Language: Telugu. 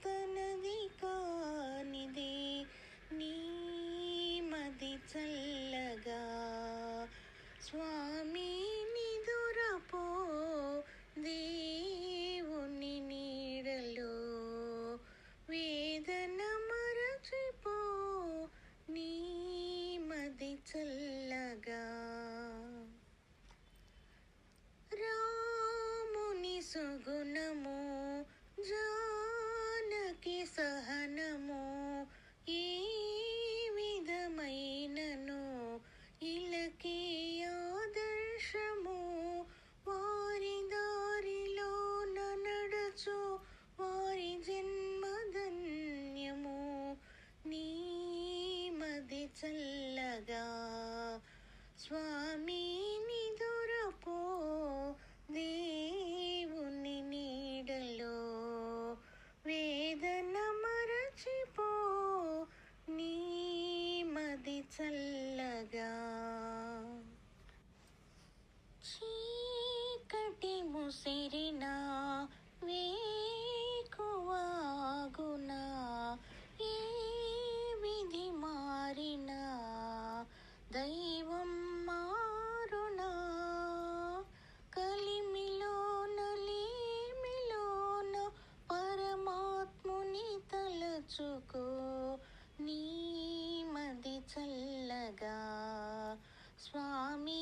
తనది కానిది నీ మది చల్లగా స్వామి నిదురపో దేవుని నీడలో వేదన మరచిపో నీ మది చల్లగా రాముని సుగుణము జానకి సహనము ఏ విధమైనను ఇలకి ఆదర్శము వారి దారిలో నడచు వారి జన్మధన్యము నీ మది చల్లగా స్వామి నిదురపో దేవుని నీడలో వేదన మరచిపో నీ మది చల్లగా చీకటి ముసిరిన వేకువాగునా ఏ విధి మారినా దైవం మారునా కలిమిలోన లేమిలోన పరమాత్ముని తలచుకో నీ మది చల్లగా స్వామి